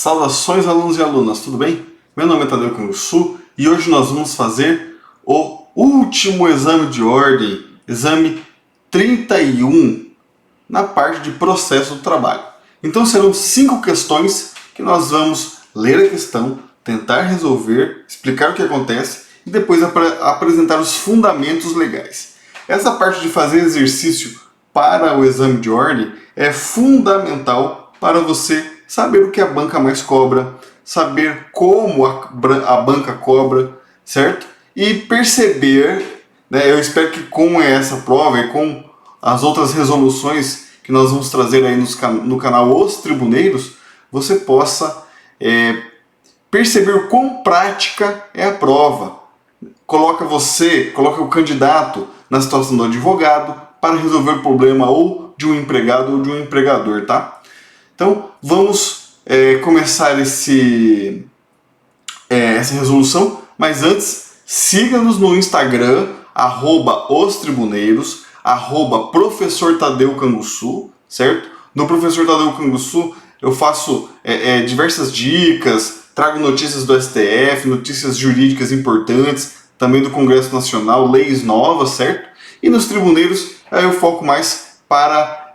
Saudações alunos e alunas, tudo bem? Meu nome é Tadeu Canguçu e hoje nós vamos fazer o último exame de ordem, exame 31, na parte de processo do trabalho. Então serão 5 questões que nós vamos ler a questão, tentar resolver, explicar o que acontece e depois apresentar os fundamentos legais. Essa parte de fazer exercício para o exame de ordem é fundamental para você saber o que a banca mais cobra, saber como a banca cobra, certo? E perceber, né, eu espero que com essa prova e com as outras resoluções que nós vamos trazer aí no canal Os Tribuneiros, você possa perceber o quão prática é a prova. Coloca o candidato na situação do advogado para resolver o problema ou de um empregado ou de um empregador, tá? Então, vamos começar essa resolução, mas antes, siga-nos no Instagram, @ostribuneiros, @professor Tadeu Canguçu, certo? No Professor Tadeu Canguçu eu faço diversas dicas, trago notícias do STF, notícias jurídicas importantes, também do Congresso Nacional, leis novas, certo? E nos Tribuneiros eu foco mais para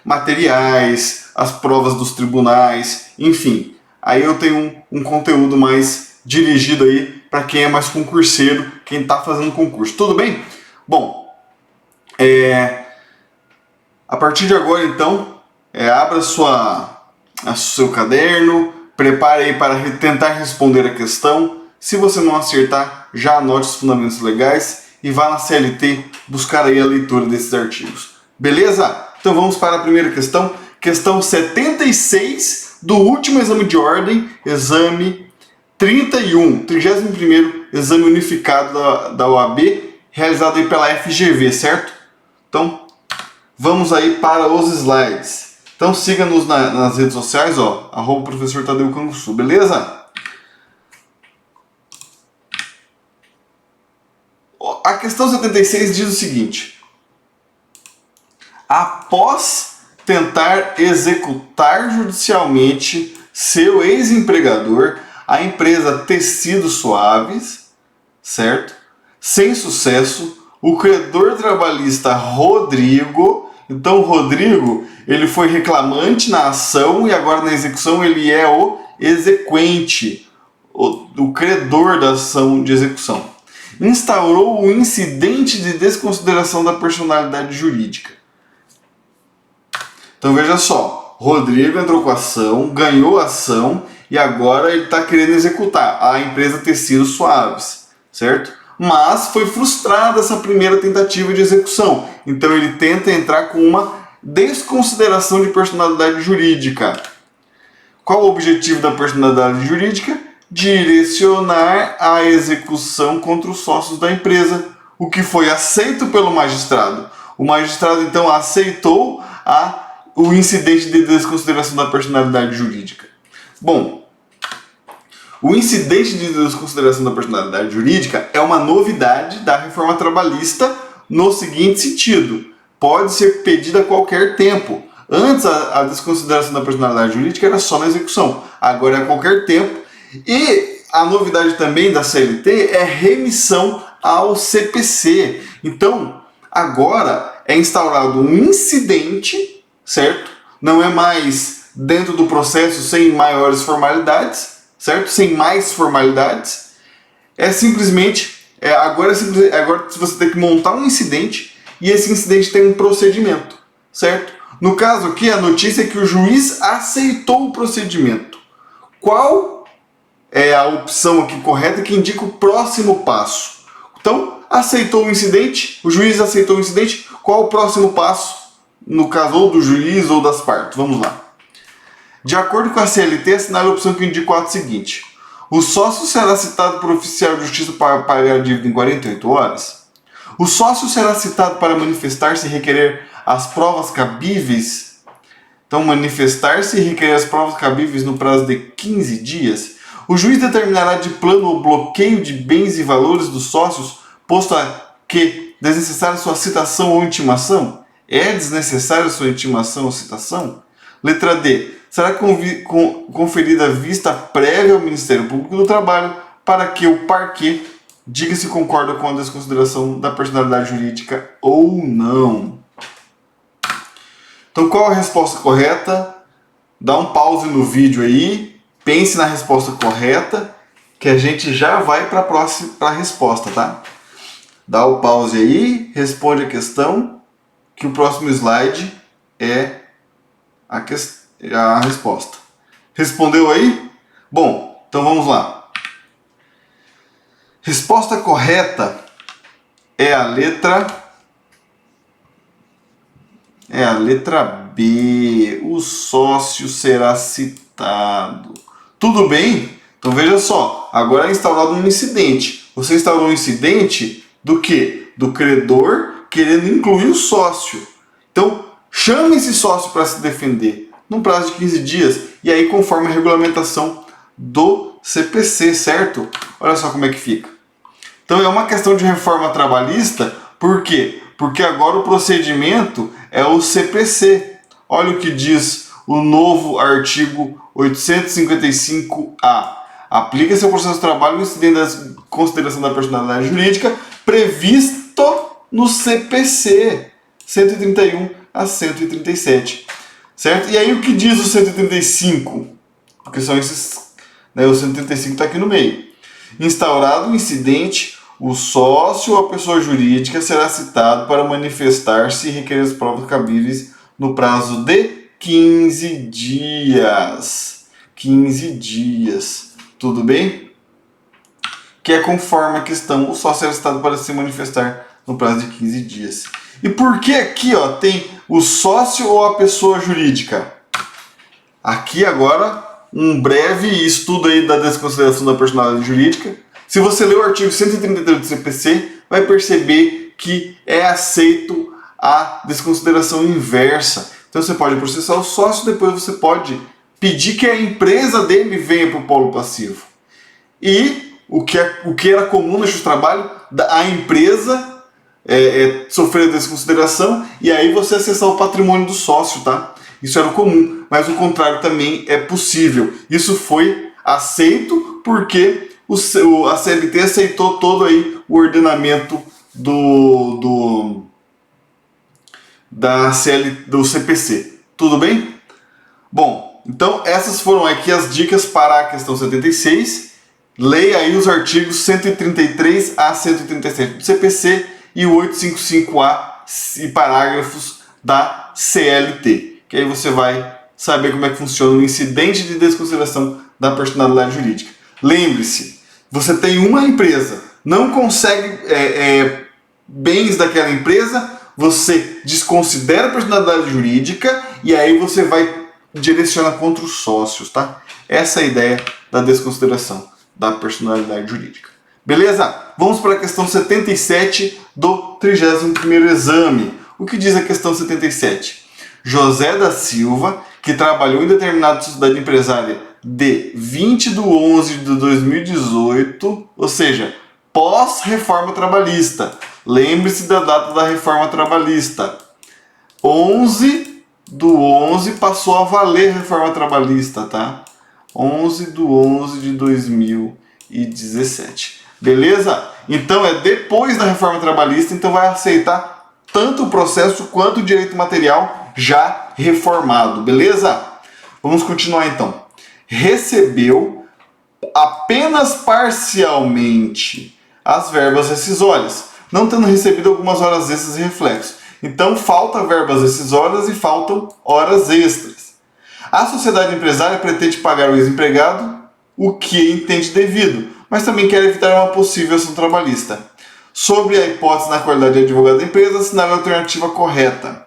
materiais, as provas dos tribunais, enfim. Aí eu tenho um conteúdo mais dirigido aí para quem é mais concurseiro, quem está fazendo concurso. Tudo bem? Bom, a partir de agora então, abra seu caderno, prepare aí para tentar responder a questão. Se você não acertar, já anote os fundamentos legais e vá na CLT buscar aí a leitura desses artigos. Beleza? Então vamos para a primeira questão. Questão 76 do último exame de ordem, exame 31º exame unificado da OAB, realizado aí pela FGV, certo? Então, vamos aí para os slides. Então siga-nos nas redes sociais, @professor Tadeu Canguçu, beleza? A questão 76 diz o seguinte: após tentar executar judicialmente seu ex-empregador, a empresa Tecidos Suaves, certo? Sem sucesso, o credor trabalhista Rodrigo, então Rodrigo, ele foi reclamante na ação e agora na execução ele é o exequente, o credor da ação de execução. Instaurou o incidente de desconsideração da personalidade jurídica. Então veja só, Rodrigo entrou com a ação, ganhou a ação e agora ele está querendo executar a empresa Tecidos Suaves, certo? Mas foi frustrada essa primeira tentativa de execução, então ele tenta entrar com uma desconsideração de personalidade jurídica. Qual o objetivo da personalidade jurídica? Direcionar a execução contra os sócios da empresa, o que foi aceito pelo magistrado. O magistrado então aceitou o incidente de desconsideração da personalidade jurídica. Bom, o incidente de desconsideração da personalidade jurídica é uma novidade da reforma trabalhista no seguinte sentido: pode ser pedida a qualquer tempo. Antes a desconsideração da personalidade jurídica era só na execução, agora é a qualquer tempo. E a novidade também da CLT é remissão ao CPC. Então, agora é instaurado um incidente, certo? Não é mais dentro do processo sem maiores formalidades, certo? Sem mais formalidades. É simplesmente, agora você tem que montar um incidente e esse incidente tem um procedimento, certo? No caso aqui, a notícia é que o juiz aceitou o procedimento. Qual é a opção aqui correta que indica o próximo passo? Então, aceitou o incidente, o juiz aceitou o incidente, qual o próximo passo? No caso, ou do juiz ou das partes. Vamos lá. De acordo com a CLT, assinale a opção que indica o ato seguinte: o sócio será citado por oficial de justiça para pagar a dívida em 48 horas. O sócio será citado para manifestar-se e requerer as provas cabíveis. Então, manifestar-se e requerer as provas cabíveis no prazo de 15 dias. O juiz determinará de plano o bloqueio de bens e valores dos sócios, posto que desnecessária sua citação ou intimação. É desnecessária sua intimação ou citação? Letra D. Será conferida vista prévia ao Ministério Público do Trabalho para que o parquet diga se concorda com a desconsideração da personalidade jurídica ou não. Então, qual a resposta correta? Dá um pause no vídeo aí, pense na resposta correta, que a gente já vai para a próxima resposta, tá? Dá o pause aí, responde a questão, que o próximo slide é a resposta. Respondeu aí? Bom, então vamos lá. Resposta correta é a letra B. O sócio será citado. Tudo bem? Então veja só, agora é instaurado um incidente. Você instaurou um incidente do quê? Do credor querendo incluir o sócio. Então, chame esse sócio para se defender num prazo de 15 dias e aí conforme a regulamentação do CPC, certo? Olha só como é que fica. Então é uma questão de reforma trabalhista, por quê? Porque agora o procedimento é o CPC. Olha o que diz o novo artigo 855-A. Aplica-se ao processo de trabalho o incidente da consideração da personalidade jurídica previsto no CPC 131 a 137. Certo? E aí o que diz o 135? Porque são esses, né, o 135 está aqui no meio. Instaurado o incidente, o sócio ou a pessoa jurídica será citado para manifestar-se e requerer as provas cabíveis no prazo de 15 dias. 15 dias. Tudo bem? Que é conforme a questão, o sócio será citado para se manifestar no prazo de 15 dias. E por que aqui tem o sócio ou a pessoa jurídica? Aqui agora um breve estudo aí da desconsideração da personalidade jurídica. Se você ler o artigo 133 do CPC, vai perceber que é aceito a desconsideração inversa. Então você pode processar o sócio, depois você pode pedir que a empresa dele venha para o polo passivo. E o que era comum no justiça do trabalho, a empresa sofrer a desconsideração e aí você acessar o patrimônio do sócio, tá? Isso era o comum, mas o contrário também é possível. Isso foi aceito porque a CLT aceitou todo aí o ordenamento do CPC. Tudo bem? Bom, então essas foram aqui as dicas para a questão 76. Leia aí os artigos 133 a 137 do CPC e o 855-A e parágrafos da CLT. Que aí você vai saber como é que funciona o incidente de desconsideração da personalidade jurídica. Lembre-se, você tem uma empresa, não consegue bens daquela empresa, você desconsidera a personalidade jurídica e aí você vai direcionar contra os sócios, tá? Essa é a ideia da desconsideração da personalidade jurídica. Beleza? Vamos para a questão 77 do 31º exame. O que diz a questão 77? José da Silva, que trabalhou em determinada sociedade empresária de 20/11/2018, ou seja, pós-reforma trabalhista. Lembre-se da data da reforma trabalhista. 11/11 passou a valer a reforma trabalhista, tá? 11/11/2017. Beleza? Então é depois da reforma trabalhista, então vai aceitar tanto o processo quanto o direito material já reformado. Beleza? Vamos continuar então. Recebeu apenas parcialmente as verbas rescisórias, não tendo recebido algumas horas extras e reflexos. Então falta verbas rescisórias e faltam horas extras. A sociedade empresária pretende pagar ao ex-empregado o que entende devido, mas também quer evitar uma possível ação trabalhista. Sobre a hipótese na qualidade de advogado da empresa, assinale a alternativa correta.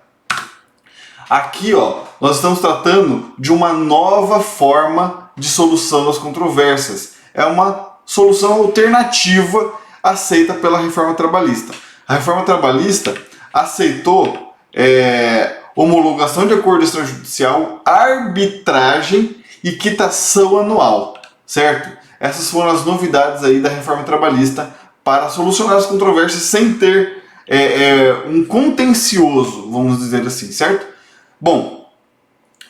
Aqui, nós estamos tratando de uma nova forma de solução das controvérsias. É uma solução alternativa aceita pela reforma trabalhista. A reforma trabalhista aceitou homologação de acordo extrajudicial, arbitragem e quitação anual, certo? Essas foram as novidades aí da reforma trabalhista para solucionar as controvérsias sem ter um contencioso, vamos dizer assim, certo? Bom,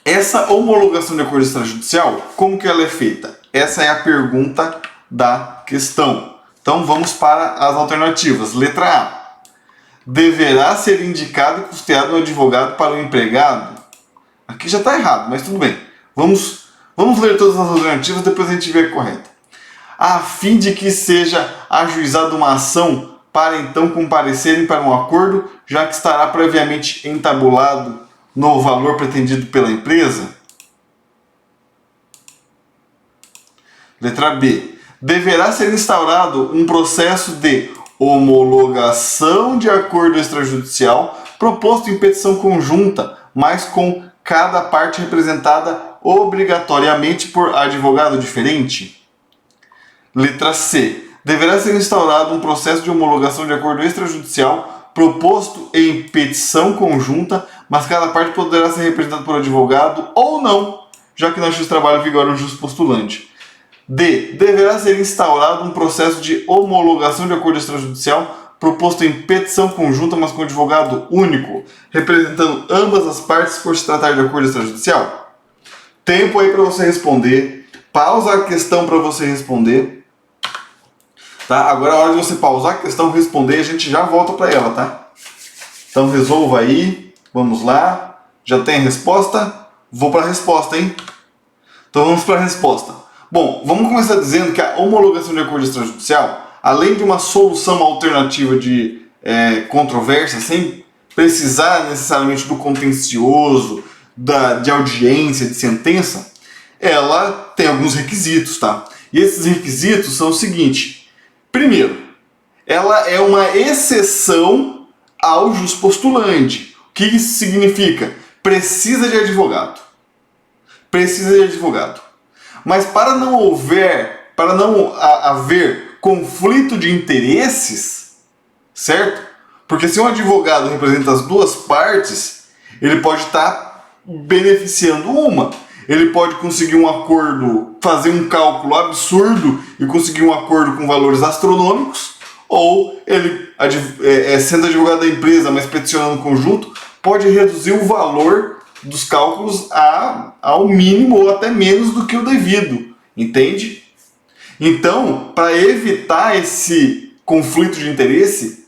Essa homologação de acordo extrajudicial, como que ela é feita? Essa é a pergunta da questão. Então vamos para as alternativas. Letra A. Deverá ser indicado e custeado um advogado para o empregado? Aqui já está errado, mas tudo bem. Vamos ler todas as alternativas, depois a gente vê a correta. A fim de que seja ajuizada uma ação para então comparecerem para um acordo, já que estará previamente entabulado no valor pretendido pela empresa? Letra B. Deverá ser instaurado um processo de homologação de acordo extrajudicial proposto em petição conjunta, mas com cada parte representada obrigatoriamente por advogado diferente? Letra C. Deverá ser instaurado um processo de homologação de acordo extrajudicial proposto em petição conjunta, mas cada parte poderá ser representada por advogado ou não, já que na justiça do trabalho vigora o jus postulante. D. Deverá ser instaurado um processo de homologação de acordo extrajudicial proposto em petição conjunta, mas com advogado único, representando ambas as partes por se tratar de acordo extrajudicial? Tempo aí para você responder. Pausa a questão para você responder. Tá? Agora é a hora de você pausar a questão, responder e a gente já volta para ela, tá? Então resolva aí. Vamos lá. Já tem a resposta? Vou para a resposta, hein? Então vamos para a resposta. Bom, vamos começar dizendo que a homologação de acordo extrajudicial, além de uma solução alternativa de controvérsia, sem precisar necessariamente do contencioso, de audiência, de sentença, ela tem alguns requisitos, tá? E esses requisitos são o seguinte. Primeiro, ela é uma exceção ao jus postulante. O que isso significa? Precisa de advogado. Precisa de advogado. Mas para não haver conflito de interesses, certo? Porque se um advogado representa as duas partes, ele pode estar beneficiando uma. Ele pode conseguir um acordo, fazer um cálculo absurdo e conseguir um acordo com valores astronômicos, ou ele, sendo advogado da empresa, mas peticionando no conjunto, pode reduzir o valor dos cálculos ao mínimo ou até menos do que o devido, entende? Então, para evitar esse conflito de interesse,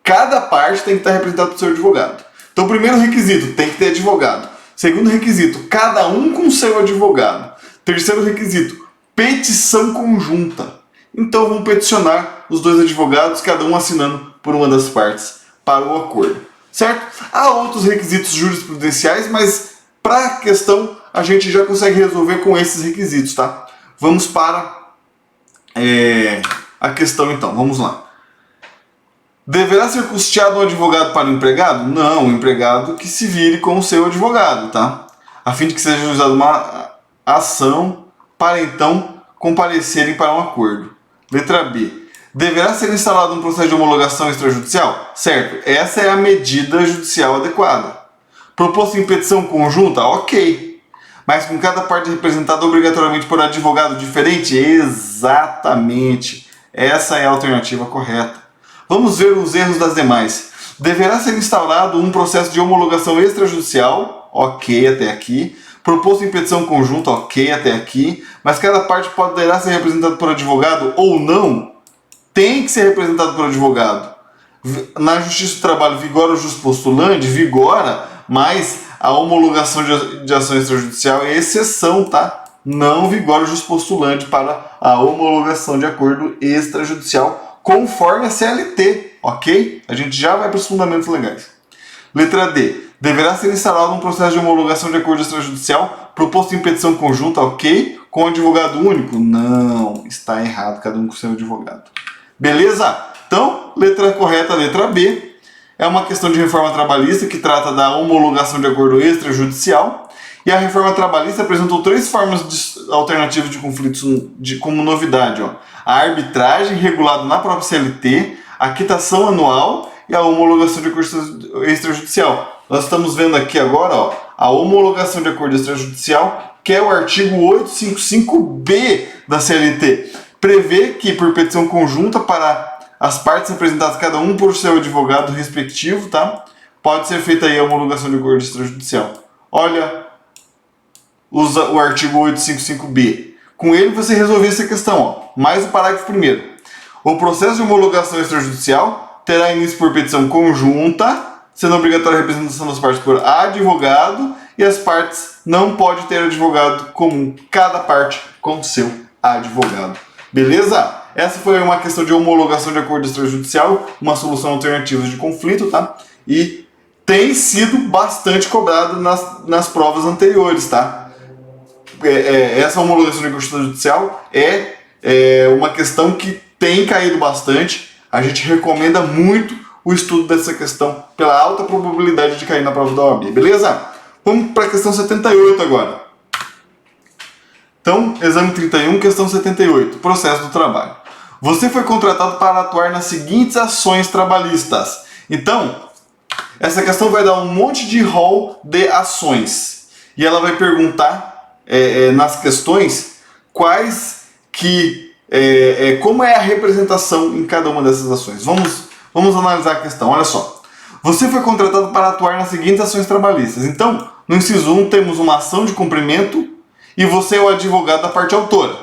cada parte tem que estar representada por seu advogado. Então, primeiro requisito, tem que ter advogado. Segundo requisito, cada um com seu advogado. Terceiro requisito, petição conjunta. Então, vão peticionar os dois advogados, cada um assinando por uma das partes para o acordo. Certo? Há outros requisitos jurisprudenciais, mas para a questão a gente já consegue resolver com esses requisitos, tá? Vamos para a questão então, vamos lá. Deverá ser custeado um advogado para o empregado? Não, o empregado que se vire com o seu advogado, tá? A fim de que seja usada uma ação para então comparecerem para um acordo. Letra B. Deverá ser instalado um processo de homologação extrajudicial? Certo, essa é a medida judicial adequada. Proposto em petição conjunta? Ok. Mas com cada parte representada obrigatoriamente por advogado diferente? Exatamente. Essa é a alternativa correta. Vamos ver os erros das demais. Deverá ser instaurado um processo de homologação extrajudicial? Ok, até aqui. Proposto em petição conjunta? Ok, até aqui. Mas cada parte poderá ser representada por advogado ou não? Tem que ser representado por advogado. Na Justiça do Trabalho vigora o jus postulante? Vigora, mas a homologação de ação extrajudicial é exceção, tá? Não vigora o jus postulante para a homologação de acordo extrajudicial conforme a CLT, ok? A gente já vai para os fundamentos legais. Letra D. Deverá ser instalado um processo de homologação de acordo extrajudicial proposto em petição conjunta, ok? Com advogado único? Não, está errado, cada um com seu advogado. Beleza? Então, letra correta, letra B. É uma questão de reforma trabalhista que trata da homologação de acordo extrajudicial. E a reforma trabalhista apresentou três formas alternativas de conflitos como novidade. Ó. A arbitragem, regulada na própria CLT, a quitação anual e a homologação de acordo extrajudicial. Nós estamos vendo aqui agora ó, a homologação de acordo extrajudicial, que é o artigo 855B da CLT. Prevê que, por petição conjunta para as partes representadas, cada um por seu advogado respectivo, tá? Pode ser feita aí a homologação de acordo extrajudicial. Olha, usa o artigo 855b. Com ele você resolveu essa questão, ó. Mais o parágrafo primeiro. O processo de homologação extrajudicial terá início por petição conjunta, sendo obrigatória a representação das partes por advogado, e as partes não podem ter advogado comum, cada parte com seu advogado. Beleza? Essa foi uma questão de homologação de acordo extrajudicial, uma solução alternativa de conflito, tá? E tem sido bastante cobrado nas provas anteriores, tá? Essa homologação de acordo extrajudicial é uma questão que tem caído bastante. A gente recomenda muito o estudo dessa questão pela alta probabilidade de cair na prova da OAB, beleza? Vamos para a questão 78 agora. Então, exame 31, questão 78, processo do trabalho. Você foi contratado para atuar nas seguintes ações trabalhistas. Então, essa questão vai dar um monte de rol de ações. E ela vai perguntar nas questões como é a representação em cada uma dessas ações. Vamos analisar a questão, olha só. Você foi contratado para atuar nas seguintes ações trabalhistas. Então, no inciso 1 temos uma ação de cumprimento e você é o advogado da parte autora.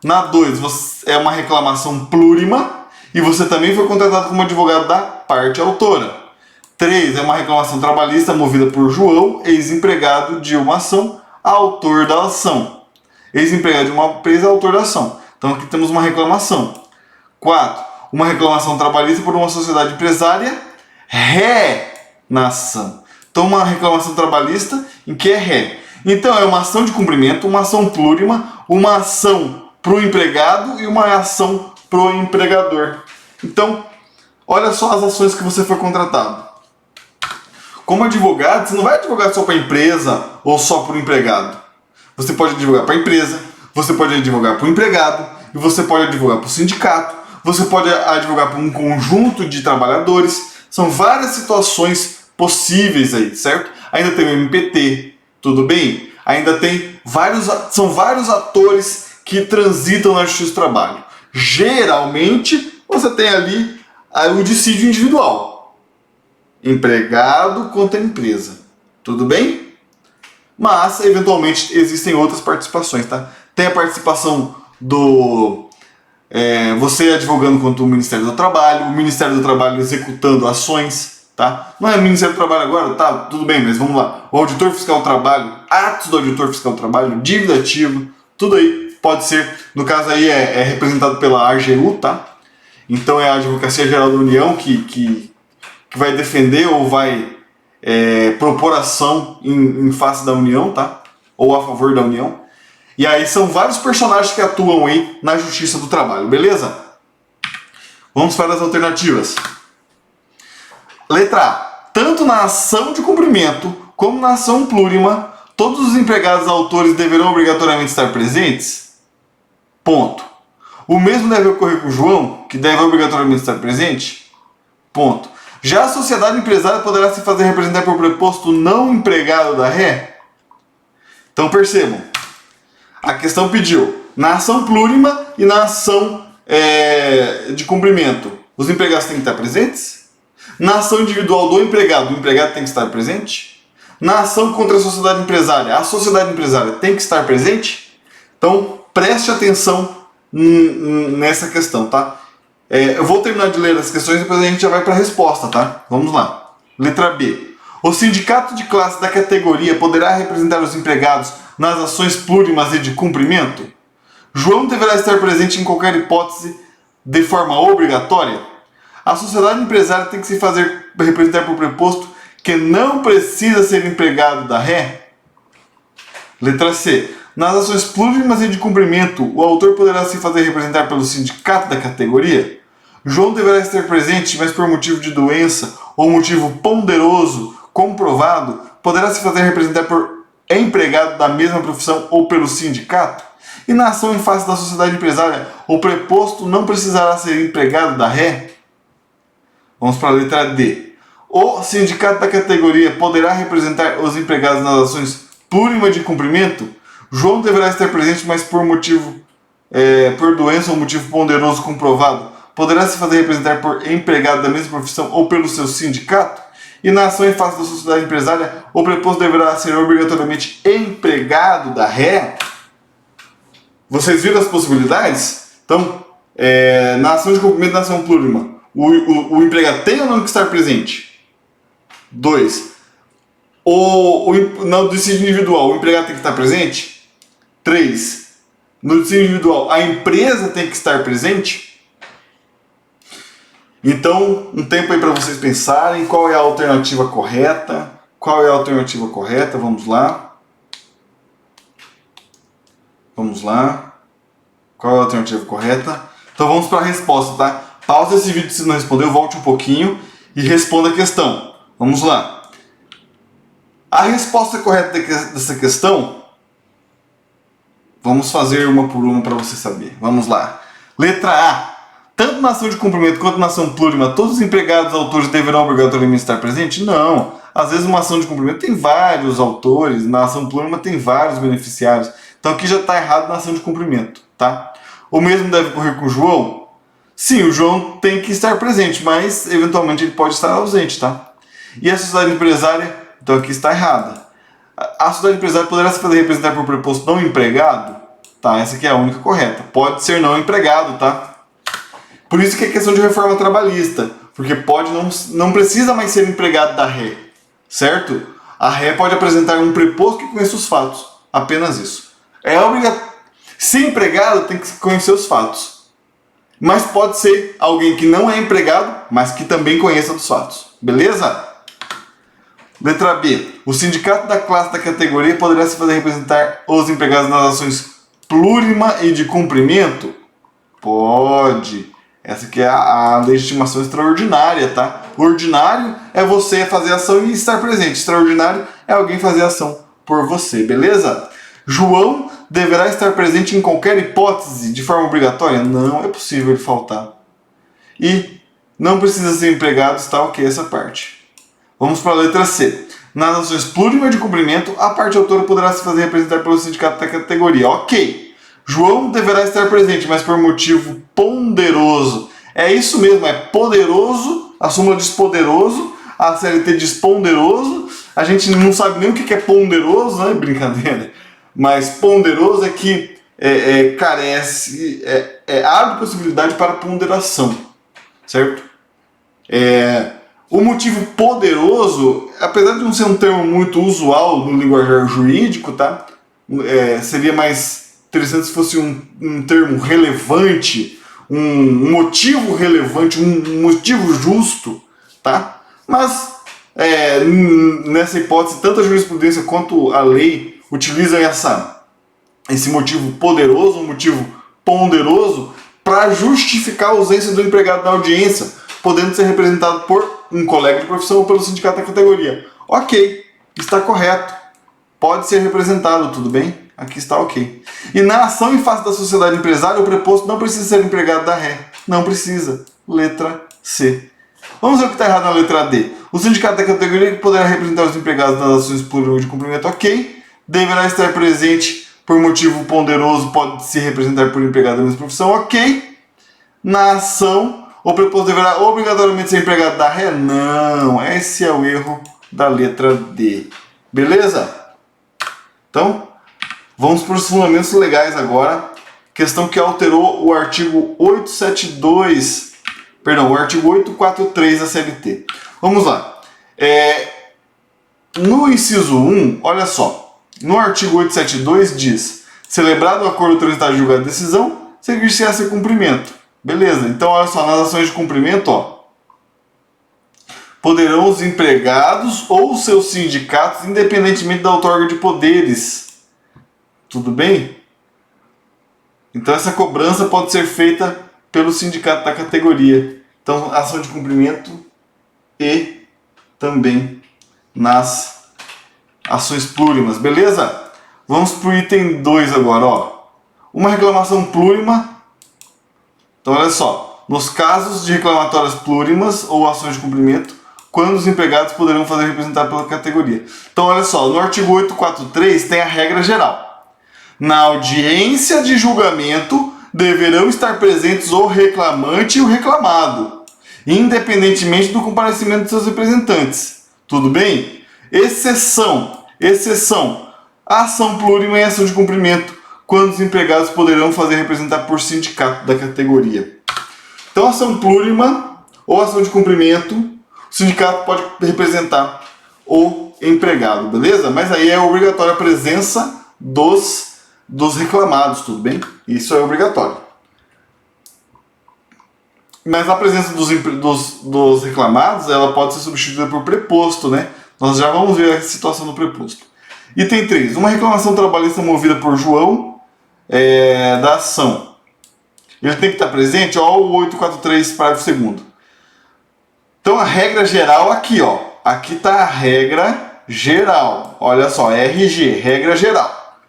Na 2 é uma reclamação plurima e você também foi contratado como advogado da parte autora. 3 é uma reclamação trabalhista movida por João, ex-empregado de uma ação, autor da ação. Ex-empregado de uma empresa, autor da ação. Então aqui temos uma reclamação. 4, uma reclamação trabalhista por uma sociedade empresária, ré na ação. Então uma reclamação trabalhista em que é ré. Então é uma ação de cumprimento, uma ação plurima, uma ação pro empregado e uma ação pro empregador. Então, olha só as ações que você foi contratado. Como advogado, você não vai advogar só para a empresa ou só para o empregado. Você pode advogar para a empresa, você pode advogar para o empregado, e você pode advogar para o sindicato, você pode advogar para um conjunto de trabalhadores. São várias situações possíveis aí, certo? Ainda tem o MPT, tudo bem? Ainda tem são vários atores que transitam na Justiça do Trabalho. Geralmente, você tem ali o dissídio individual. Empregado contra empresa. Tudo bem? Mas, eventualmente, existem outras participações, tá? Tem a participação você advogando contra o Ministério do Trabalho, o Ministério do Trabalho executando ações, tá? Não é o Ministério do Trabalho agora? Tá, tudo bem, mas vamos lá. O Auditor Fiscal do Trabalho, atos do Auditor Fiscal do Trabalho, dívida ativa, tudo aí pode ser, no caso aí é representado pela AGU, tá? Então é a Advocacia Geral da União que vai defender ou vai propor ação em face da União, tá? Ou a favor da União. E aí são vários personagens que atuam aí na Justiça do Trabalho, beleza? Vamos para as alternativas. Letra A. Tanto na ação de cumprimento como na ação plurima, todos os empregados autores deverão obrigatoriamente estar presentes? Ponto. O mesmo deve ocorrer com o João, que deve obrigatoriamente estar presente? Ponto. Já a sociedade empresária poderá se fazer representar por preposto não empregado da ré? Então percebam, a questão pediu na ação plurima e na ação de cumprimento. Os empregados têm que estar presentes? Na ação individual do empregado, o empregado tem que estar presente? Na ação contra a sociedade empresária tem que estar presente? Então preste atenção nessa questão, tá? Eu vou terminar de ler as questões e depois a gente já vai para a resposta, tá? Vamos lá. Letra B. O sindicato de classe da categoria poderá representar os empregados nas ações plurimas e de cumprimento? João deverá estar presente em qualquer hipótese de forma obrigatória? A sociedade empresária tem que se fazer representar por preposto que não precisa ser empregado da ré? Letra C. Nas ações plurimas e de cumprimento, o autor poderá se fazer representar pelo sindicato da categoria? João deverá estar presente, mas por motivo de doença ou motivo ponderoso comprovado, poderá se fazer representar por empregado da mesma profissão ou pelo sindicato? E na ação em face da sociedade empresária, o preposto não precisará ser empregado da ré? Vamos para a letra D. O sindicato da categoria poderá representar os empregados nas ações plurima de cumprimento? João deverá estar presente, mas por doença ou motivo ponderoso comprovado, poderá se fazer representar por empregado da mesma profissão ou pelo seu sindicato? E na ação em face da sociedade empresária, o preposto deverá ser obrigatoriamente empregado da ré. Vocês viram as possibilidades? Então, na ação de cumprimento da ação plurima, o empregado tem ou não que estar presente? 2. No dissídio individual, o empregado tem que estar presente? 3. No dissídio individual, a empresa tem que estar presente? Então, um tempo aí para vocês pensarem qual é a alternativa correta. Qual é a alternativa correta? Vamos lá. Vamos lá. Qual é a alternativa correta? Então vamos para a resposta, tá? Pausa esse vídeo se não respondeu, volte um pouquinho e responda a questão. Vamos lá. A resposta correta dessa questão, vamos fazer uma por uma para você saber. Vamos lá. Letra A. Tanto na ação de cumprimento quanto na ação plurima, todos os empregados autores deverão obrigatoriamente estar presentes? Não. Às vezes uma ação de cumprimento tem vários autores, na ação plurima tem vários beneficiários. Então aqui já está errado na ação de cumprimento, tá? O mesmo deve ocorrer com o João? Sim, o João tem que estar presente, mas eventualmente ele pode estar ausente, tá? E a sociedade empresária, então aqui está errada. A sociedade empresária poderá se fazer representar por preposto não empregado? Tá, essa aqui é a única correta. Pode ser não empregado, tá? Por isso que é questão de reforma trabalhista, porque não precisa mais ser empregado da ré, certo? A ré pode apresentar um preposto que conheça os fatos, apenas isso. É obrigatório. Se empregado, tem que conhecer os fatos. Mas pode ser alguém que não é empregado, mas que também conheça dos fatos. Beleza? Letra B. O sindicato da classe da categoria poderá se fazer representar os empregados nas ações plurima e de cumprimento? Pode. Essa aqui é a legitimação extraordinária, tá? O ordinário é você fazer ação e estar presente. Extraordinário é alguém fazer ação por você, beleza? João deverá estar presente em qualquer hipótese de forma obrigatória? Não é possível ele faltar. E não precisa ser empregado, está ok essa parte. Vamos para a letra C. Nas ações plurima de cumprimento, a parte autora poderá se fazer representar pelo sindicato da categoria. Ok. João deverá estar presente, mas por motivo ponderoso. É isso mesmo, é poderoso, a súmula diz poderoso, a CLT diz ponderoso. A gente não sabe nem o que é ponderoso, né? Brincadeira. Mas ponderoso é que carece, abre possibilidade para ponderação, certo? O motivo poderoso, apesar de não ser um termo muito usual no linguajar jurídico, tá? Seria mais interessante se fosse um termo relevante, um motivo relevante, um motivo justo, tá? Mas nessa hipótese, tanto a jurisprudência quanto a lei utilizam esse motivo poderoso, um motivo ponderoso, para justificar a ausência do empregado na audiência, podendo ser representado por um colega de profissão ou pelo sindicato da categoria. Ok, está correto. Pode ser representado, tudo bem? Aqui está ok. E na ação em face da sociedade empresária, o preposto não precisa ser empregado da ré. Não precisa. Letra C. Vamos ver o que está errado na letra D. O sindicato da categoria poderá representar os empregados nas ações plurimas de cumprimento, ok. Deverá estar presente por motivo ponderoso, pode se representar por empregado da mesma profissão, ok. Na ação, o preposto deverá obrigatoriamente ser empregado da ré? Não. Esse é o erro da letra D. Beleza? Então, vamos para os fundamentos legais agora. Questão que alterou o artigo 872, perdão, o artigo 843 da CLT. Vamos lá. No inciso 1, olha só. No artigo 872 diz: celebrado o acordo autorizado de julgar a decisão, seguir-se-á seu cumprimento. Beleza, então olha só, nas ações de cumprimento, ó, poderão os empregados ou seus sindicatos, independentemente da outorga de poderes. Tudo bem? Então essa cobrança pode ser feita pelo sindicato da categoria. Então, ação de cumprimento e também nas ações plurimas, beleza? Vamos para o item 2 agora, ó. Uma reclamação plurima. Então olha só, nos casos de reclamatórias plurimas ou ações de cumprimento, quando os empregados poderão fazer representar pela categoria. Então olha só, no artigo 843 tem a regra geral. Na audiência de julgamento, deverão estar presentes o reclamante e o reclamado, independentemente do comparecimento de seus representantes. Tudo bem? Exceção. A ação plurima é ação de cumprimento, quando os empregados poderão fazer representar por sindicato da categoria. Então, ação plurima ou ação de cumprimento, o sindicato pode representar o empregado, beleza? Mas aí é obrigatória a presença dos reclamados, tudo bem? Isso é obrigatório. Mas a presença dos reclamados, ela pode ser substituída por preposto, né? Nós já vamos ver a situação do preposto. Item 3. Uma reclamação trabalhista movida por João da ação. Ele tem que estar presente, ó, o 843, parágrafo 2º. Então a regra geral aqui, ó. Aqui está a regra geral. Olha só, RG, regra geral.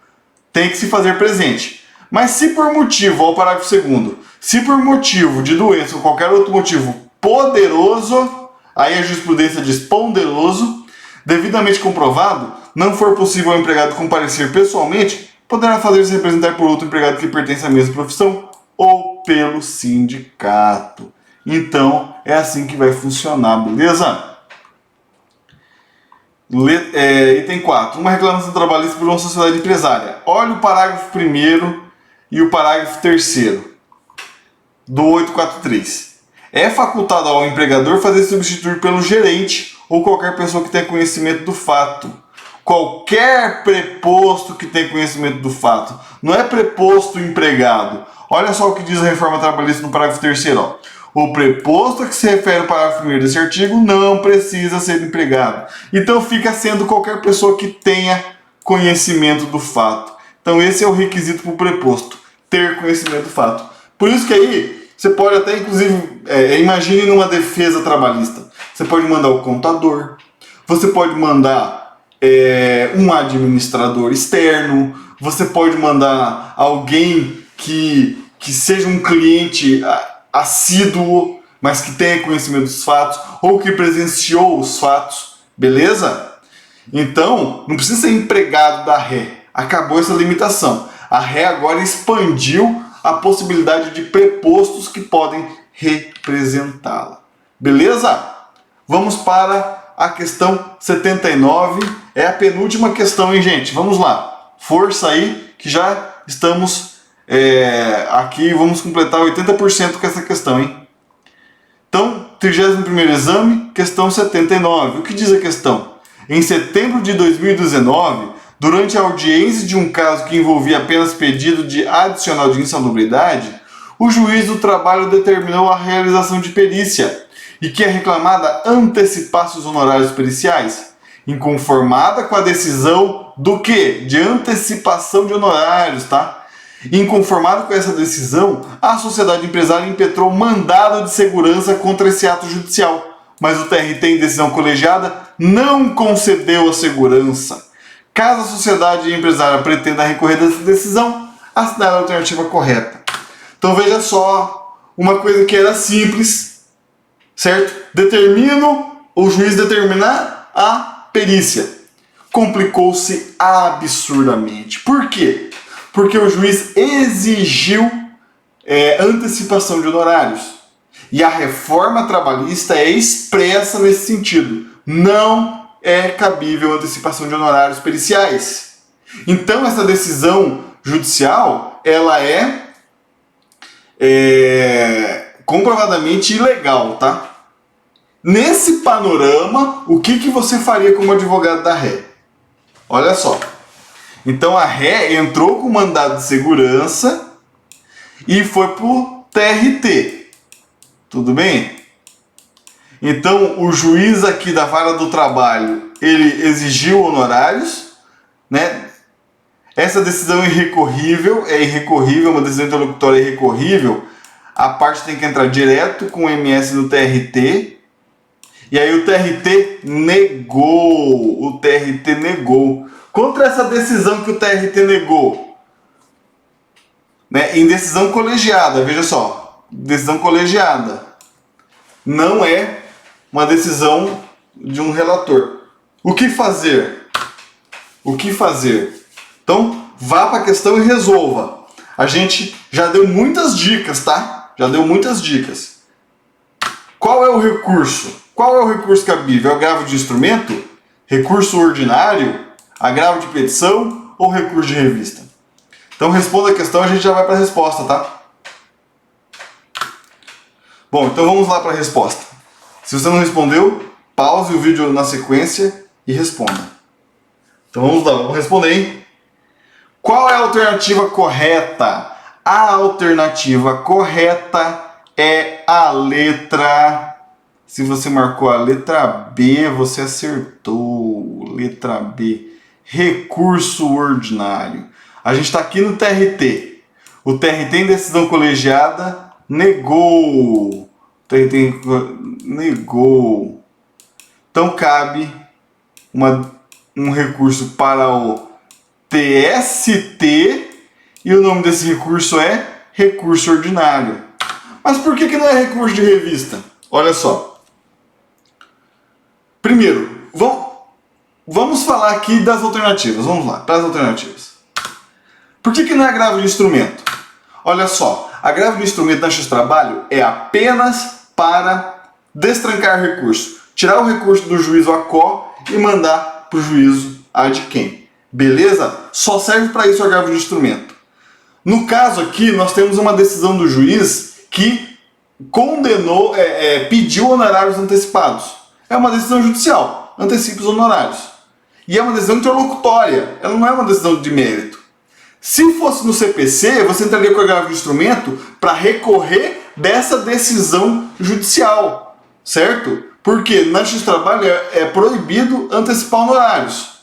Tem que se fazer presente. Mas se por motivo, ó, o parágrafo 2º, se por motivo de doença ou qualquer outro motivo poderoso, aí a jurisprudência diz ponderoso, devidamente comprovado, não for possível ao empregado comparecer pessoalmente, poderá fazer-se representar por outro empregado que pertence à mesma profissão ou pelo sindicato. Então, é assim que vai funcionar, beleza? Item 4. Uma reclamação trabalhista por uma sociedade empresária. Olha o parágrafo 1º e o parágrafo 3º do 843. É facultado ao empregador fazer substituir pelo gerente ou qualquer pessoa que tenha conhecimento do fato. Qualquer preposto que tenha conhecimento do fato. Não é preposto empregado. Olha só o que diz a reforma trabalhista no parágrafo 3º. O preposto a que se refere o parágrafo 1º desse artigo não precisa ser empregado. Então fica sendo qualquer pessoa que tenha conhecimento do fato. Então esse é o requisito para o preposto, ter conhecimento do fato. Por isso que aí você pode até, inclusive, imagine numa defesa trabalhista. Você pode mandar o contador, você pode mandar um administrador externo, você pode mandar alguém que seja um cliente assíduo, mas que tenha conhecimento dos fatos, ou que presenciou os fatos, beleza? Então, não precisa ser empregado da ré. Acabou essa limitação. A ré agora expandiu a possibilidade de prepostos que podem representá-la. Beleza? Vamos para a questão 79. É a penúltima questão, hein, gente? Vamos lá. Força aí, que já estamos aqui, vamos completar 80% com essa questão, hein? Então, 31º exame, questão 79. O que diz a questão? Em setembro de 2019, durante a audiência de um caso que envolvia apenas pedido de adicional de insalubridade, o juiz do trabalho determinou a realização de perícia e que a reclamada antecipasse os honorários periciais, inconformada com a decisão do quê? De antecipação de honorários, tá? Inconformada com essa decisão, a sociedade empresária impetrou mandado de segurança contra esse ato judicial, mas o TRT, em decisão colegiada, não concedeu a segurança. Caso a sociedade empresária pretenda recorrer dessa decisão, assinale a alternativa correta. Então veja só, uma coisa que era simples, certo? O juiz determinar a perícia. Complicou-se absurdamente. Por quê? Porque o juiz exigiu antecipação de honorários. E a reforma trabalhista é expressa nesse sentido. Não é cabível antecipação de honorários periciais. Então, essa decisão judicial, ela é comprovadamente ilegal, tá? Nesse panorama, o que você faria como advogado da ré? Olha só. Então a ré entrou com mandado de segurança e foi pro TRT. Tudo bem? Então o juiz aqui da vara do trabalho, ele exigiu honorários, né? Essa decisão é irrecorrível, uma decisão interlocutória irrecorrível. A parte tem que entrar direto com o MS no TRT. E aí o TRT negou. Contra essa decisão que o TRT negou, né, em decisão colegiada, veja só, decisão colegiada, não é uma decisão de um relator. O que fazer? Então, vá para a questão e resolva. A gente já deu muitas dicas, tá? Qual é o recurso? Qual é o recurso cabível? É o agravo de instrumento? Recurso ordinário? Agravo de petição? Ou recurso de revista? Então responda a questão e a gente já vai para a resposta, tá? Bom, então vamos lá para a resposta. Se você não respondeu, pause o vídeo na sequência e responda. Então vamos lá, vamos responder, hein? Qual é a alternativa correta? A alternativa correta é a letra... Se você marcou a letra B, você acertou. Letra B. Recurso ordinário. A gente está aqui no TRT. O TRT em decisão colegiada negou. O TRT negou. Então cabe um recurso para o TST e o nome desse recurso é recurso ordinário. Mas por que não é recurso de revista? Olha só. Primeiro, vamos falar aqui das alternativas. Vamos lá, para as alternativas. Por que não é agravo de instrumento? Olha só, agravo de instrumento na Justiça do Trabalho é apenas para destrancar recurso. Tirar o recurso do juízo ACO e mandar para o juízo ad quem. Beleza? Só serve para isso o agravo de instrumento. No caso aqui, nós temos uma decisão do juiz que condenou, pediu honorários antecipados. É uma decisão judicial, antecipa os honorários. E é uma decisão interlocutória, ela não é uma decisão de mérito. Se fosse no CPC, você entraria com o agravo de instrumento para recorrer dessa decisão judicial, certo? Porque na Justiça do Trabalho é proibido antecipar honorários.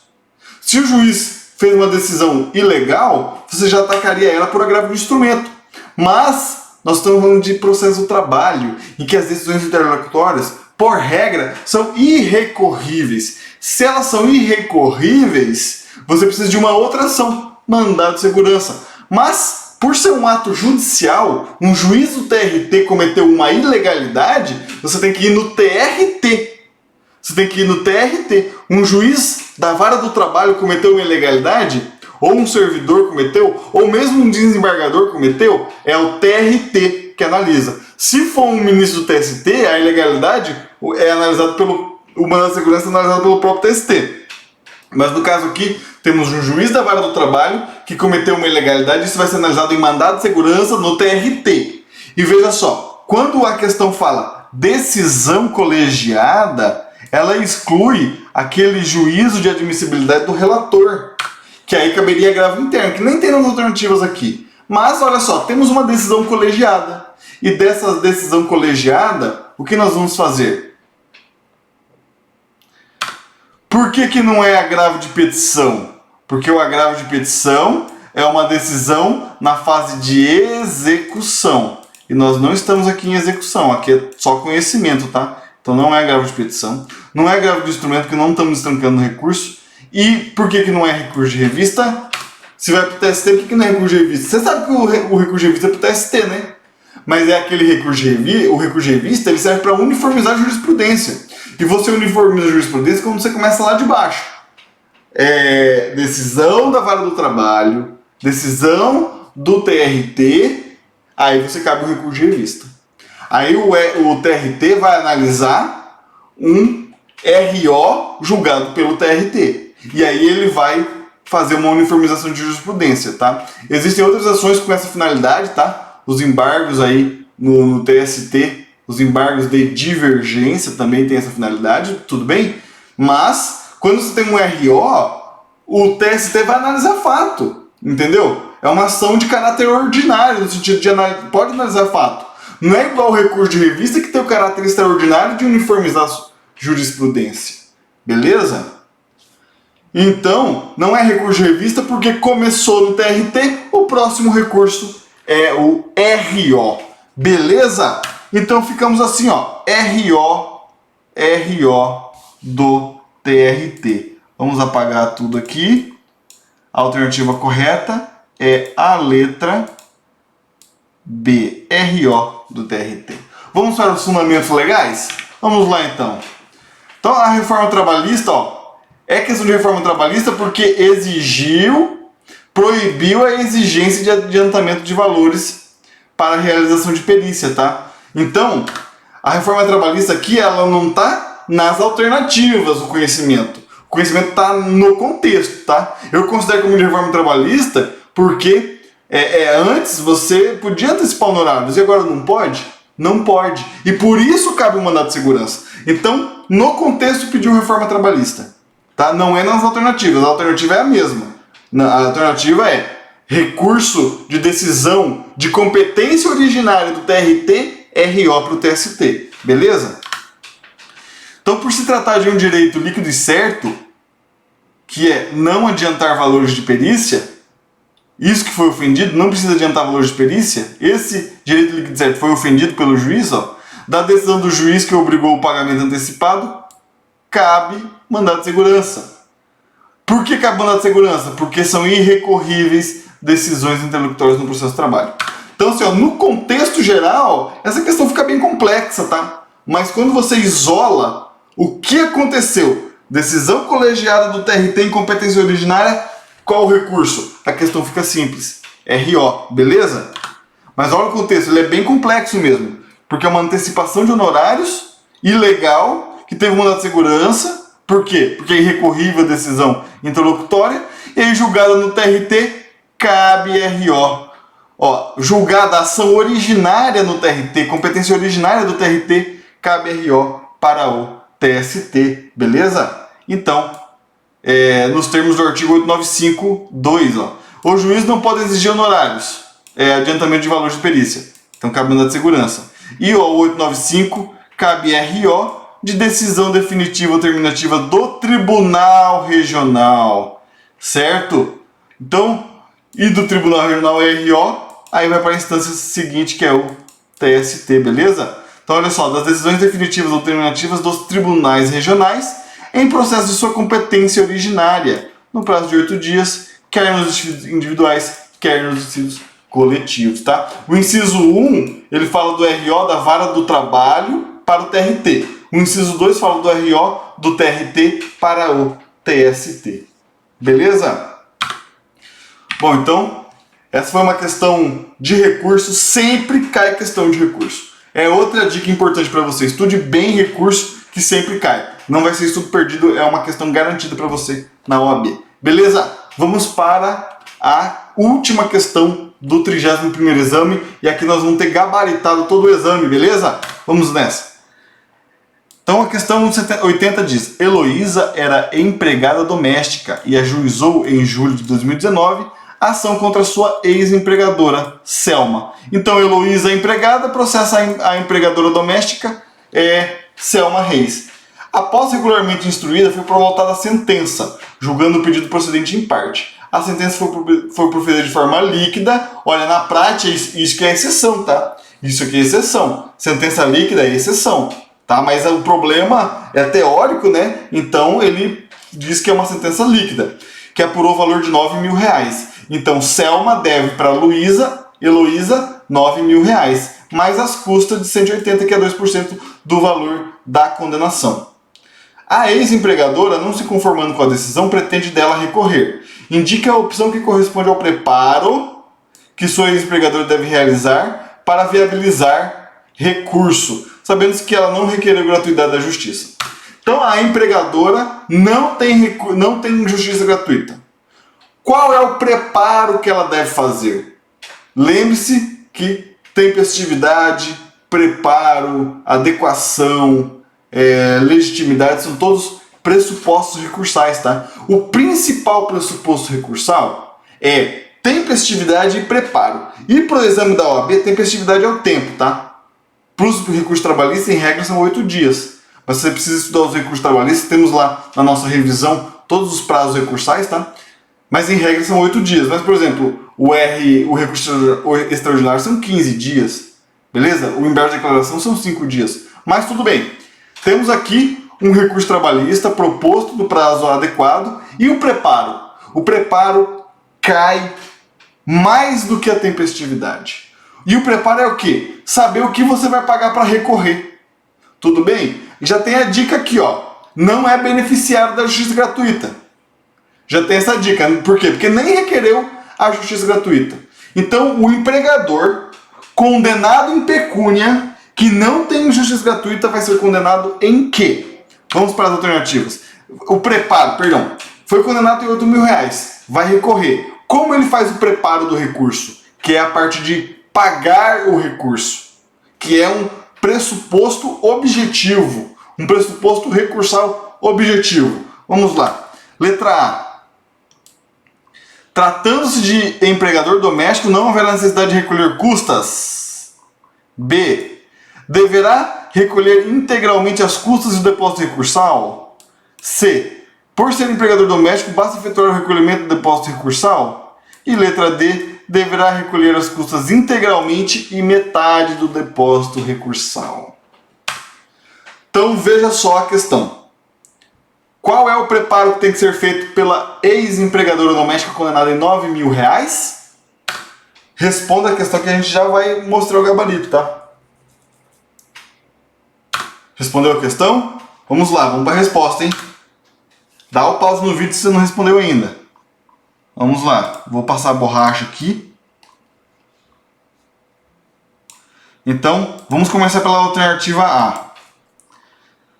Se o juiz fez uma decisão ilegal, você já atacaria ela por agravo de instrumento. Mas nós estamos falando de processo do trabalho, em que as decisões interlocutórias, por regra, são irrecorríveis. Se elas são irrecorríveis, você precisa de uma outra ação, mandado de segurança. Mas, por ser um ato judicial, um juiz do TRT cometeu uma ilegalidade, você tem que ir no TRT. Você tem que ir no TRT. Um juiz da vara do trabalho cometeu uma ilegalidade, ou um servidor cometeu, ou mesmo um desembargador cometeu, é o TRT que analisa. Se for um ministro do TST, a ilegalidade é analisada o mandado de segurança é analisado pelo próprio TST. Mas no caso aqui, temos um juiz da vara do trabalho que cometeu uma ilegalidade, isso vai ser analisado em mandado de segurança no TRT. E veja só, quando a questão fala decisão colegiada, ela exclui aquele juízo de admissibilidade do relator, que aí caberia agravo interno, que nem tem nas alternativas aqui. Mas olha só, temos uma decisão colegiada. E dessa decisão colegiada, o que nós vamos fazer? Por que não é agravo de petição? Porque o agravo de petição é uma decisão na fase de execução. E nós não estamos aqui em execução, aqui é só conhecimento, tá? Então não é agravo de petição, não é agravo de instrumento, que não estamos estancando no recurso. E por que não é recurso de revista? Se vai para o TST, por que não é recurso de revista? Você sabe que o recurso de revista é para o TST, né? Mas é aquele recurso de revista, o recurso de revista, ele serve para uniformizar a jurisprudência. E você uniformiza a jurisprudência quando você começa lá de baixo. Decisão da vara do trabalho, decisão do TRT, aí você cabe o recurso de revista. Aí o TRT vai analisar um RO julgado pelo TRT. E aí ele vai fazer uma uniformização de jurisprudência, tá? Existem outras ações com essa finalidade, tá? Os embargos aí no TST, os embargos de divergência também tem essa finalidade, tudo bem? Mas, quando você tem um RO, o TST vai analisar fato, entendeu? É uma ação de caráter ordinário, no sentido de pode analisar fato. Não é igual o recurso de revista que tem o caráter extraordinário de uniformizar jurisprudência. Beleza? Então, não é recurso de revista porque começou no TRT, o próximo recurso é o RO. Beleza? Então ficamos assim, ó, RO do TRT. Vamos apagar tudo aqui. A alternativa correta é a letra B, RO do TRT. Vamos para os fundamentos legais? Vamos lá então. Então a reforma trabalhista, ó, é questão de reforma trabalhista porque proibiu a exigência de adiantamento de valores para a realização de perícia, tá? Então, A reforma trabalhista aqui, ela não está nas alternativas, o conhecimento. O conhecimento está no contexto, tá? Eu considero como de reforma trabalhista porque antes você podia antecipar honorários e agora não pode? Não pode. E por isso cabe o mandado de segurança. Então, no contexto, pediu reforma trabalhista. Tá? Não é nas alternativas. A alternativa é a mesma. A alternativa é recurso de decisão de competência originária do TRT-RO para o TST. Beleza? Então, por se tratar de um direito líquido e certo, que é não adiantar valores de perícia, isso que foi ofendido, não precisa adiantar valores de perícia, esse direito líquido e certo foi ofendido pelo juiz, da decisão do juiz que obrigou o pagamento antecipado, cabe mandado de segurança. Por que cabe mandado de segurança? Porque são irrecorríveis decisões interlocutórias no processo de trabalho. Então, assim, no contexto geral, essa questão fica bem complexa, tá? Mas quando você isola o que aconteceu, decisão colegiada do TRT em competência originária, qual o recurso? A questão fica simples. RO, beleza? Mas olha o contexto, ele é bem complexo mesmo. Porque é uma antecipação de honorários ilegal, que teve mandado de segurança. Por quê? Porque é irrecorrível a decisão interlocutória. E aí, julgada no TRT, cabe RO. Julgada a ação originária no TRT, competência originária do TRT, cabe RO para o TST. Beleza? Então, nos termos do artigo 895.2, o juiz não pode exigir honorários, adiantamento de valores de perícia. Então, cabe mandado de segurança. E o 895 cabe RO de decisão definitiva ou terminativa do Tribunal Regional, certo? Então, e do Tribunal Regional RO, aí vai para a instância seguinte, que é o TST, beleza? Então, olha só, das decisões definitivas ou terminativas dos tribunais regionais em processo de sua competência originária, no prazo de 8 dias, quer nos desfiles individuais, quer nos desfiles coletivos, tá? O inciso 1, ele fala do RO da vara do trabalho para o TRT. O inciso 2 fala do RO do TRT para o TST. Beleza? Bom, então, essa foi uma questão de recurso. Sempre cai questão de recurso. É outra dica importante para você. Estude bem recurso, que sempre cai. Não vai ser estudo perdido, é uma questão garantida para você na OAB. Beleza? Vamos para a última questão do 31º exame. E aqui nós vamos ter gabaritado todo o exame, beleza? Vamos nessa. Então a questão 80 diz: Heloísa era empregada doméstica e ajuizou em julho de 2019 a ação contra sua ex-empregadora, Selma. Então Heloísa é empregada, processa a empregadora doméstica, Selma Reis. Após regularmente instruída, foi promulgada a sentença, julgando o pedido procedente em parte. A sentença foi proferida de forma líquida. Olha, na prática, isso que é exceção, tá? Isso aqui é exceção. Sentença líquida é exceção, tá? Mas o problema é teórico, né? Então, ele diz que é uma sentença líquida, que apurou o valor de R$9.000. Então, Selma deve para Heloísa, R$9.000, mais as custas de 180, que é 2% do valor da condenação. A ex-empregadora, não se conformando com a decisão, pretende dela recorrer. Indica a opção que corresponde ao preparo que sua ex-empregadora deve realizar para viabilizar recurso, sabendo que ela não requereu gratuidade da justiça. Então, a empregadora não tem justiça gratuita. Qual é o preparo que ela deve fazer? Lembre-se que tempestividade, preparo, adequação, legitimidade são todos pressupostos recursais, tá? O principal pressuposto recursal é tempestividade e preparo. E para o exame da OAB, tempestividade é o tempo, tá? Para os recursos trabalhistas, em regra, são 8 dias. Mas você precisa estudar os recursos trabalhistas, temos lá na nossa revisão todos os prazos recursais, tá? Mas em regra são 8 dias. Mas, por exemplo, o recurso extraordinário são 15 dias. Beleza? O embargo de declaração são 5 dias. Mas tudo bem. Temos aqui um recurso trabalhista proposto no prazo adequado e o preparo. O preparo cai mais do que a tempestividade. E o preparo é o quê? Saber o que você vai pagar para recorrer. Tudo bem? Já tem a dica aqui, ó. Não é beneficiário da justiça gratuita. Já tem essa dica. Por quê? Porque nem requereu a justiça gratuita. Então, o empregador, condenado em pecúnia, que não tem justiça gratuita vai ser condenado em quê? Vamos para as alternativas. O preparo, perdão, foi condenado em R$8.000, vai recorrer. Como ele faz o preparo do recurso? Que é a parte de pagar o recurso, que é um pressuposto objetivo, um pressuposto recursal objetivo. Vamos lá. Letra A. Tratando-se de empregador doméstico, não haverá necessidade de recolher custas. B. Deverá recolher integralmente as custas do depósito recursal. C. Por ser empregador doméstico, basta efetuar o recolhimento do depósito recursal. E letra D. Deverá recolher as custas integralmente e metade do depósito recursal. Então veja só a questão. Qual é o preparo que tem que ser feito pela ex-empregadora doméstica condenada em R$9.000? Responda a questão que a gente já vai mostrar o gabarito, tá? Respondeu a questão? Vamos lá, vamos para a resposta, hein? Dá o pause no vídeo se você não respondeu ainda. Vamos lá, vou passar a borracha aqui. Então, vamos começar pela alternativa A.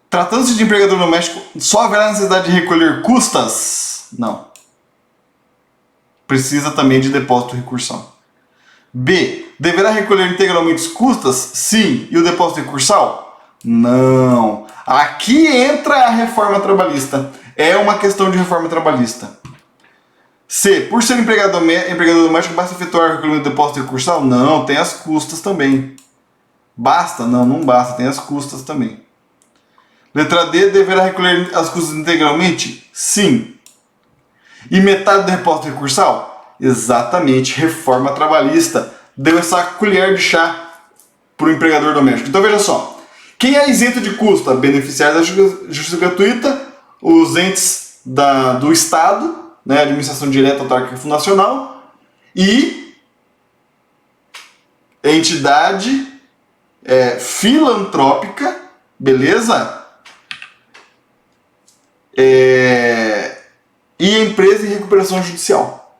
Tratando-se de empregador doméstico, só haverá necessidade de recolher custas? Não. Precisa também de depósito recursal. B. Deverá recolher integralmente as custas? Sim. E o depósito recursal? Não. Aqui entra a reforma trabalhista. É uma questão de reforma trabalhista. C. Por ser empregador doméstico, basta efetuar o recolhimento do depósito recursal? Não, tem as custas também. Basta? Não, não basta, tem as custas também. Letra D. Deverá recolher as custas integralmente? Sim. E metade do depósito recursal? Exatamente, reforma trabalhista. Deu essa colher de chá para o empregador doméstico. Então veja só. Quem é isento de custo? Beneficiário da justiça gratuita, os entes do Estado, né, administração direta, autárquica e fundacional, e entidade filantrópica, beleza? E empresa em recuperação judicial.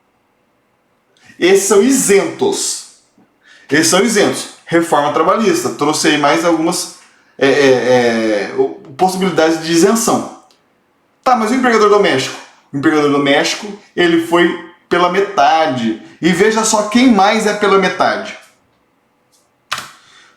Esses são isentos. Reforma trabalhista. Trouxe aí mais algumas possibilidades de isenção. Tá, mas o empregador doméstico? O empregador doméstico, ele foi pela metade. E veja só quem mais é pela metade.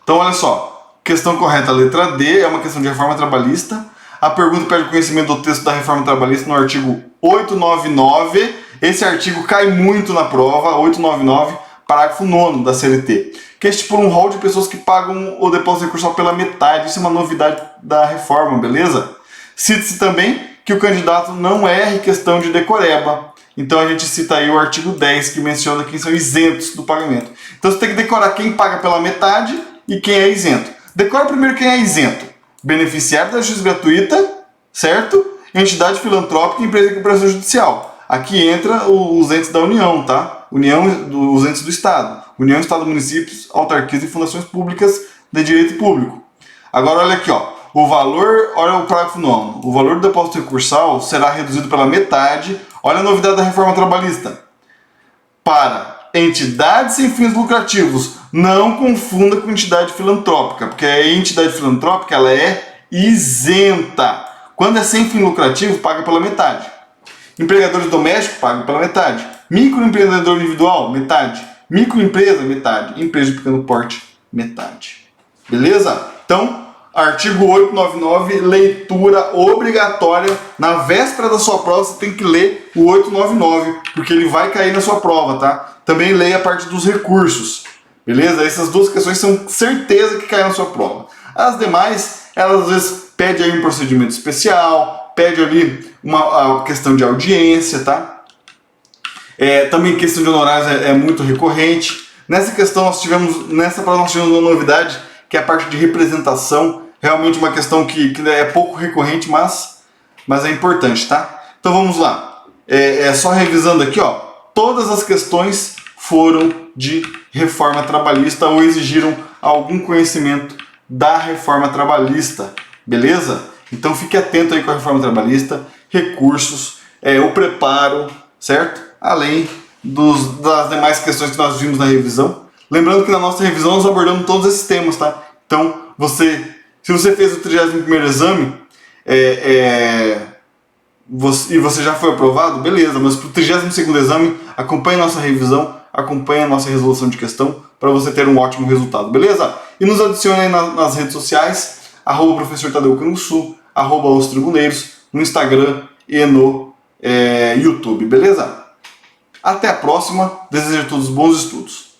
Então, olha só. Questão correta, letra D, é uma questão de reforma trabalhista. A pergunta pede conhecimento do texto da reforma trabalhista no artigo 899. Esse artigo cai muito na prova, 899, parágrafo 9º da CLT. Que estipula um rol de pessoas que pagam o depósito recursal pela metade. Isso é uma novidade da reforma, beleza? Cita-se também que o candidato não erre questão de decoreba. Então a gente cita aí o artigo 10, que menciona quem são isentos do pagamento. Então você tem que decorar quem paga pela metade e quem é isento. Decora primeiro quem é isento. Beneficiário da justiça gratuita, certo? Entidade filantrópica e empresa de recuperação judicial. Aqui entra os entes da União, tá? Os entes do Estado. União, Estado, municípios, autarquias e fundações públicas de direito público. Agora olha aqui, ó. Olha o parágrafo 9º. O valor do depósito recursal será reduzido pela metade. Olha a novidade da reforma trabalhista. Para entidades sem fins lucrativos. Não confunda com entidade filantrópica, porque a entidade filantrópica ela é isenta. Quando é sem fim lucrativo, paga pela metade. Empregadores domésticos, paga pela metade. Microempreendedor individual, metade. Microempresa, metade. Empresa de pequeno porte, metade. Beleza? Então, artigo 899, leitura obrigatória. Na véspera da sua prova, você tem que ler o 899, porque ele vai cair na sua prova, tá? Também leia a parte dos recursos. Beleza? Essas duas questões são certeza que caem na sua prova. As demais, elas às vezes pedem aí um procedimento especial, pede ali uma questão de audiência, tá? Também questão de honorários é muito recorrente. Nessa prova nós tivemos uma novidade, que é a parte de representação. Realmente uma questão que é pouco recorrente, mas é importante, tá? Então vamos lá. Só revisando aqui, ó. Todas as questões foram de reforma trabalhista ou exigiram algum conhecimento da reforma trabalhista, beleza? Então fique atento aí com a reforma trabalhista, recursos, o preparo, certo? Além das demais questões que nós vimos na revisão. Lembrando que na nossa revisão nós abordamos todos esses temas, tá? Então se você fez o 31º exame e você já foi aprovado, beleza, mas para o 32º exame, acompanhe nossa revisão, acompanhe a nossa resolução de questão para você ter um ótimo resultado, beleza? E nos adicione aí nas redes sociais, @professor Tadeu Canguçu, @os no Instagram e no YouTube, beleza? Até a próxima, desejo a todos bons estudos.